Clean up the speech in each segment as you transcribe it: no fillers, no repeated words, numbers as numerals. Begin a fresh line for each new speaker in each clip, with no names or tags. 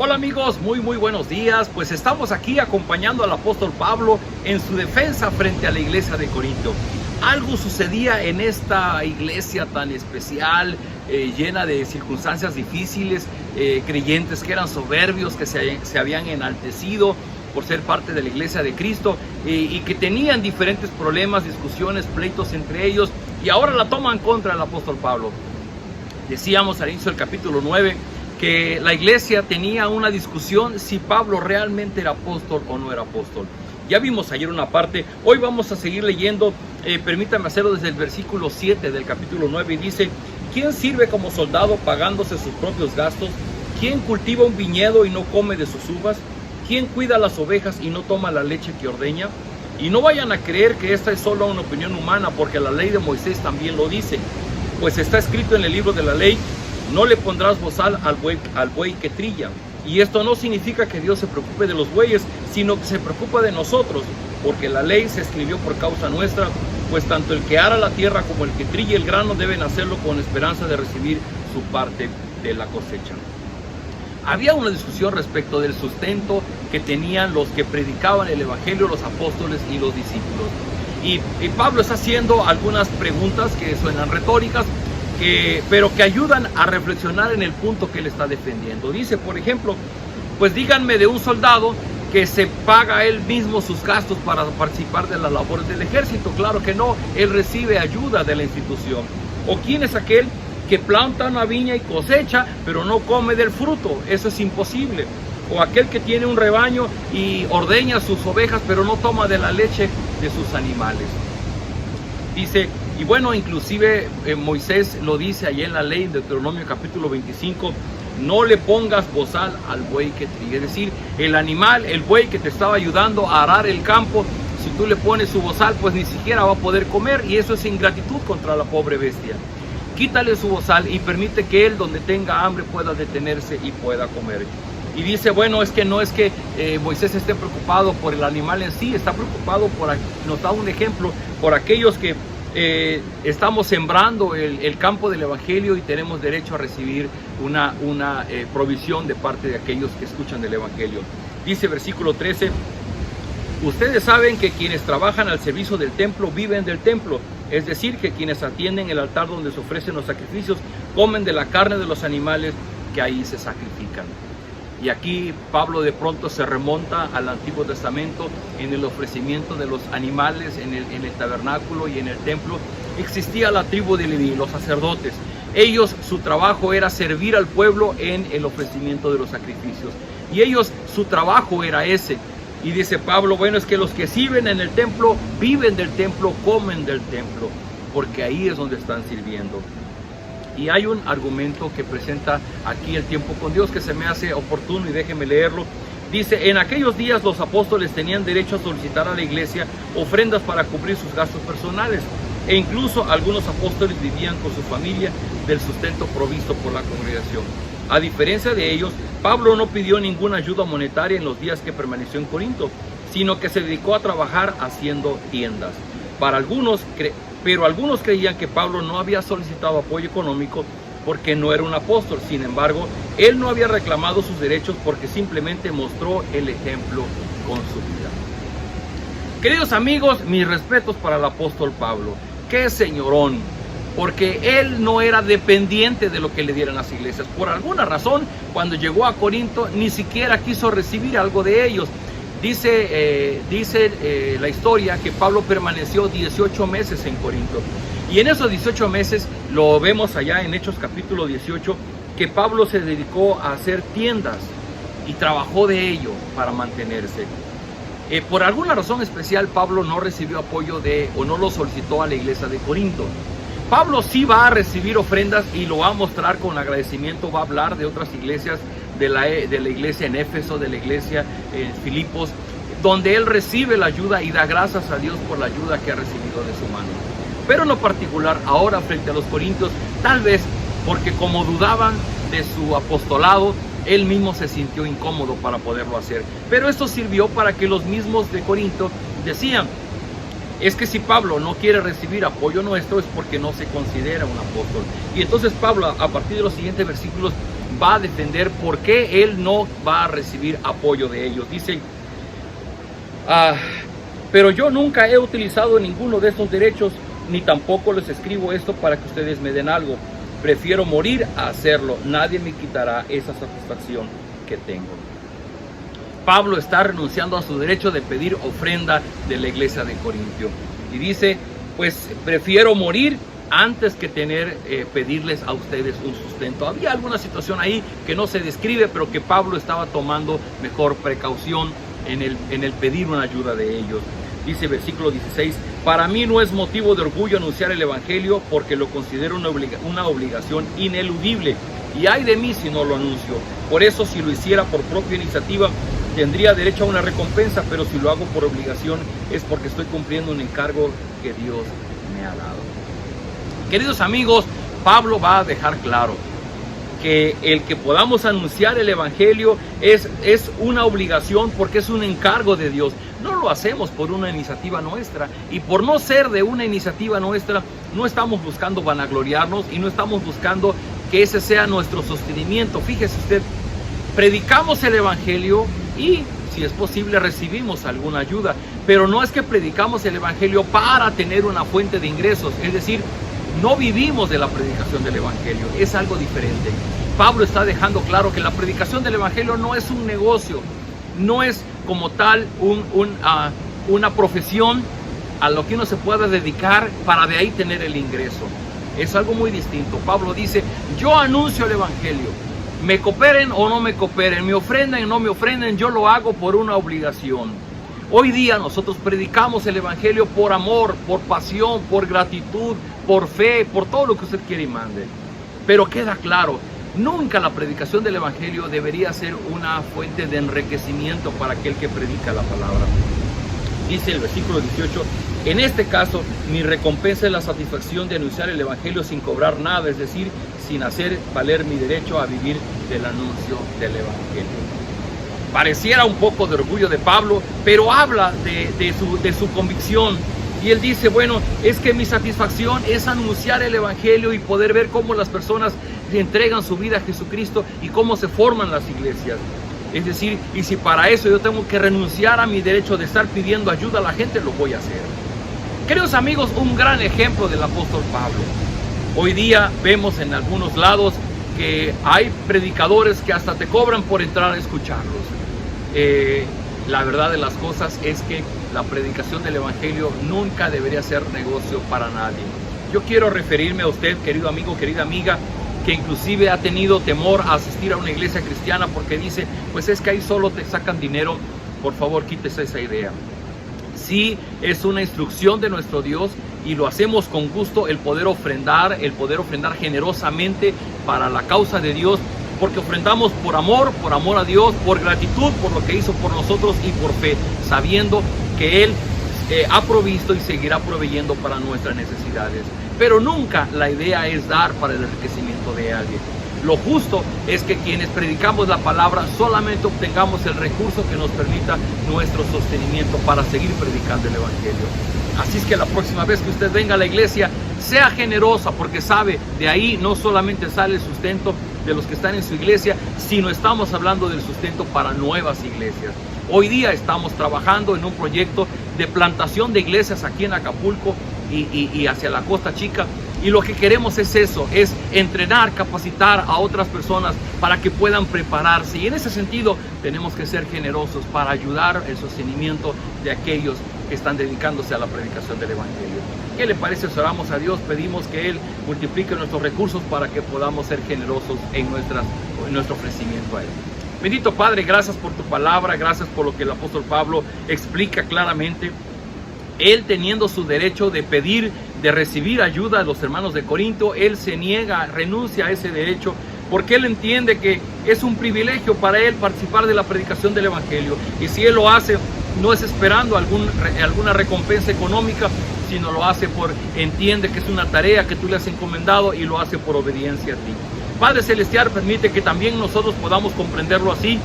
Hola amigos, muy buenos días. Pues estamos aquí acompañando al apóstol Pablo en su defensa frente a la iglesia de Corinto. Algo sucedía en esta iglesia tan especial, llena de circunstancias difíciles, creyentes que eran soberbios, que se habían enaltecido por ser parte de la iglesia de Cristo y que tenían diferentes problemas, discusiones, pleitos entre ellos, y ahora la toman contra el apóstol Pablo. Decíamos al inicio del capítulo 9 que la iglesia tenía una discusión si Pablo realmente era apóstol o no era apóstol. Ya vimos ayer una parte, hoy vamos a seguir leyendo, permítame hacerlo desde el versículo 7 del capítulo 9, y dice: ¿quién sirve como soldado pagándose sus propios gastos? ¿Quién cultiva un viñedo y no come de sus uvas? ¿Quién cuida las ovejas y no toma la leche que ordeña? Y no vayan a creer que esta es solo una opinión humana, porque la ley de Moisés también lo dice. Pues está escrito en el libro de la ley: no le pondrás bozal al buey que trilla. Y esto no significa que Dios se preocupe de los bueyes, sino que se preocupa de nosotros, porque la ley se escribió por causa nuestra, pues tanto el que ara la tierra como el que trilla el grano deben hacerlo con esperanza de recibir su parte de la cosecha. Había una discusión respecto del sustento que tenían los que predicaban el evangelio, los apóstoles y los discípulos. Y Pablo está haciendo algunas preguntas que suenan retóricas, pero que ayudan a reflexionar en el punto que él está defendiendo. Dice, por ejemplo, pues díganme de un soldado que se paga él mismo sus gastos para participar de las labores del ejército. Claro que no, él recibe ayuda de la institución. ¿O quién es aquel que planta una viña y cosecha, pero no come del fruto? Eso es imposible. O aquel que tiene un rebaño y ordeña sus ovejas, pero no toma de la leche de sus animales. Dice, y bueno, inclusive Moisés lo dice allí en la ley, en Deuteronomio capítulo 25, no le pongas bozal al buey que trilla. Es decir, el animal, el buey que te estaba ayudando a arar el campo, si tú le pones su bozal, pues ni siquiera va a poder comer, y eso es ingratitud contra la pobre bestia. Quítale su bozal y permite que él, donde tenga hambre, pueda detenerse y pueda comer. Y dice, bueno, es que no es que Moisés esté preocupado por el animal en sí, está preocupado por, nos da un ejemplo, por aquellos que estamos sembrando el campo del evangelio y tenemos derecho a recibir una provisión de parte de aquellos que escuchan del evangelio. Dice versículo 13, ustedes saben que quienes trabajan al servicio del templo viven del templo, es decir, que quienes atienden el altar donde se ofrecen los sacrificios comen de la carne de los animales que ahí se sacrifican. Y aquí Pablo de pronto se remonta al Antiguo Testamento en el ofrecimiento de los animales en el tabernáculo y en el templo. Existía la tribu de Leví, los sacerdotes. Ellos, su trabajo era servir al pueblo en el ofrecimiento de los sacrificios. Y ellos, su trabajo era ese. Y dice Pablo, bueno, es que los que sirven en el templo, viven del templo, comen del templo, porque ahí es donde están sirviendo. Y hay un argumento que presenta aquí el tiempo con Dios que se me hace oportuno y déjenme leerlo. Dice, en aquellos días los apóstoles tenían derecho a solicitar a la iglesia ofrendas para cubrir sus gastos personales. E incluso algunos apóstoles vivían con su familia del sustento provisto por la congregación. A diferencia de ellos, Pablo no pidió ninguna ayuda monetaria en los días que permaneció en Corinto, sino que se dedicó a trabajar haciendo tiendas. Pero algunos creían que Pablo no había solicitado apoyo económico porque no era un apóstol. Sin embargo, él no había reclamado sus derechos porque simplemente mostró el ejemplo con su vida. Queridos amigos, mis respetos para el apóstol Pablo. ¡Qué señorón! Porque él no era dependiente de lo que le dieran las iglesias. Por alguna razón, cuando llegó a Corinto, ni siquiera quiso recibir algo de ellos. Dice la historia que Pablo permaneció 18 meses en Corinto. Y en esos 18 meses, lo vemos allá en Hechos capítulo 18, que Pablo se dedicó a hacer tiendas y trabajó de ello para mantenerse. Por alguna razón especial, Pablo no recibió apoyo o no lo solicitó a la iglesia de Corinto. Pablo sí va a recibir ofrendas y lo va a mostrar con agradecimiento, va a hablar de otras iglesias, de la iglesia en Éfeso, de la iglesia en Filipos, donde él recibe la ayuda y da gracias a Dios por la ayuda que ha recibido de su mano. Pero en lo particular, ahora frente a los corintios, tal vez porque como dudaban de su apostolado, él mismo se sintió incómodo para poderlo hacer. Pero esto sirvió para que los mismos de Corinto decían, es que si Pablo no quiere recibir apoyo nuestro es porque no se considera un apóstol. Y entonces Pablo, a partir de los siguientes versículos, va a defender por qué él no va a recibir apoyo de ellos. Dice, pero yo nunca he utilizado ninguno de estos derechos, ni tampoco les escribo esto para que ustedes me den algo. Prefiero morir a hacerlo. Nadie me quitará esa satisfacción que tengo. Pablo está renunciando a su derecho de pedir ofrenda de la iglesia de Corintio. Y dice, pues prefiero morir antes que pedirles a ustedes un sustento. Había alguna situación ahí que no se describe, pero que Pablo estaba tomando mejor precaución en el pedir una ayuda de ellos. Dice versículo 16, para mí no es motivo de orgullo anunciar el evangelio, porque lo considero una obligación ineludible, y ay de mí si no lo anuncio. Por eso, si lo hiciera por propia iniciativa, tendría derecho a una recompensa, pero si lo hago por obligación es porque estoy cumpliendo un encargo que Dios me ha dado. Queridos amigos, Pablo va a dejar claro que el que podamos anunciar el evangelio es una obligación, porque es un encargo de Dios. No lo hacemos por una iniciativa nuestra, y por no ser de una iniciativa nuestra, no estamos buscando vanagloriarnos y no estamos buscando que ese sea nuestro sostenimiento. Fíjese usted, predicamos el evangelio y, si es posible, recibimos alguna ayuda, pero no es que predicamos el evangelio para tener una fuente de ingresos, es decir, no vivimos de la predicación del evangelio, es algo diferente. Pablo está dejando claro que la predicación del evangelio no es un negocio, no es como tal una profesión a lo que uno se pueda dedicar para de ahí tener el ingreso. Es algo muy distinto. Pablo dice, yo anuncio el evangelio, me cooperen o no me cooperen, me ofrenden o no me ofrenden, yo lo hago por una obligación. Hoy día nosotros predicamos el evangelio por amor, por pasión, por gratitud, por fe, por todo lo que usted quiere y mande. Pero queda claro, nunca la predicación del evangelio debería ser una fuente de enriquecimiento para aquel que predica la palabra. Dice el versículo 18, en este caso mi recompensa es la satisfacción de anunciar el evangelio sin cobrar nada, es decir, sin hacer valer mi derecho a vivir del anuncio del evangelio. Pareciera un poco de orgullo de Pablo, pero habla de su convicción. Y él dice, bueno, es que mi satisfacción es anunciar el evangelio y poder ver cómo las personas entregan su vida a Jesucristo y cómo se forman las iglesias. Es decir, y si para eso yo tengo que renunciar a mi derecho de estar pidiendo ayuda a la gente, lo voy a hacer. Queridos amigos, un gran ejemplo del apóstol Pablo. Hoy día vemos en algunos lados que hay predicadores que hasta te cobran por entrar a escucharlos. La verdad de las cosas es que la predicación del evangelio nunca debería ser negocio para nadie. Yo quiero referirme a usted, querido amigo, querida amiga, que inclusive ha tenido temor a asistir a una iglesia cristiana porque dice, pues es que ahí solo te sacan dinero. Por favor, quítese esa idea. Sí, es una instrucción de nuestro Dios y lo hacemos con gusto, el poder ofrendar generosamente para la causa de Dios, porque ofrendamos por amor a Dios, por gratitud por lo que hizo por nosotros y por fe, sabiendo que Él ha provisto y seguirá proveyendo para nuestras necesidades. Pero nunca la idea es dar para el enriquecimiento de alguien. Lo justo es que quienes predicamos la palabra solamente obtengamos el recurso que nos permita nuestro sostenimiento para seguir predicando el evangelio. Así es que la próxima vez que usted venga a la iglesia, sea generosa, porque sabe, de ahí no solamente sale el sustento de los que están en su iglesia, sino estamos hablando del sustento para nuevas iglesias. Hoy día estamos trabajando en un proyecto de plantación de iglesias aquí en Acapulco y hacia la Costa Chica, y lo que queremos es eso, es entrenar, capacitar a otras personas para que puedan prepararse, y en ese sentido tenemos que ser generosos para ayudar el sostenimiento de aquellos que están dedicándose a la predicación del evangelio. ¿Qué le parece si oramos a Dios? Pedimos que Él multiplique nuestros recursos para que podamos ser generosos en nuestro ofrecimiento a Él. Bendito Padre, gracias por tu palabra, gracias por lo que el apóstol Pablo explica claramente. Él, teniendo su derecho de pedir, de recibir ayuda a los hermanos de Corinto, él se niega, renuncia a ese derecho, porque él entiende que es un privilegio para él participar de la predicación del evangelio. Y si él lo hace, no es esperando alguna recompensa económica, sino lo hace entiende que es una tarea que tú le has encomendado y lo hace por obediencia a ti. Padre Celestial, permite que también nosotros podamos comprenderlo así,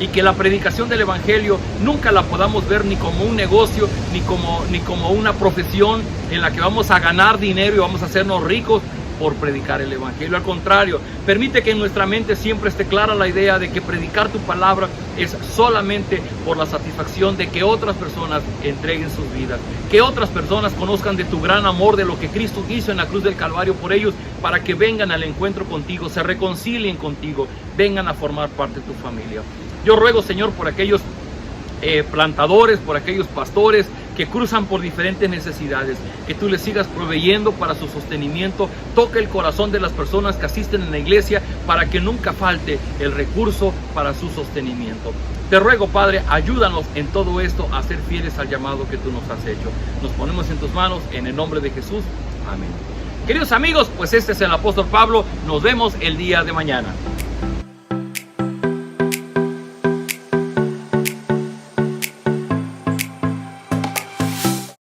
y que la predicación del evangelio nunca la podamos ver ni como un negocio, ni como una profesión en la que vamos a ganar dinero y vamos a hacernos ricos, por predicar el evangelio. Al contrario, permite que en nuestra mente siempre esté clara la idea de que predicar tu palabra es solamente por la satisfacción de que otras personas entreguen sus vidas, que otras personas conozcan de tu gran amor, de lo que Cristo hizo en la cruz del Calvario por ellos, para que vengan al encuentro contigo, se reconcilien contigo, vengan a formar parte de tu familia. Yo ruego, Señor, por aquellos plantadores, por aquellos pastores que cruzan por diferentes necesidades, que tú les sigas proveyendo para su sostenimiento. Toca el corazón de las personas que asisten en la iglesia para que nunca falte el recurso para su sostenimiento. Te ruego, Padre, ayúdanos en todo esto a ser fieles al llamado que tú nos has hecho. Nos ponemos en tus manos en el nombre de Jesús. Amén. Queridos amigos, pues este es el apóstol Pablo. Nos vemos el día de mañana.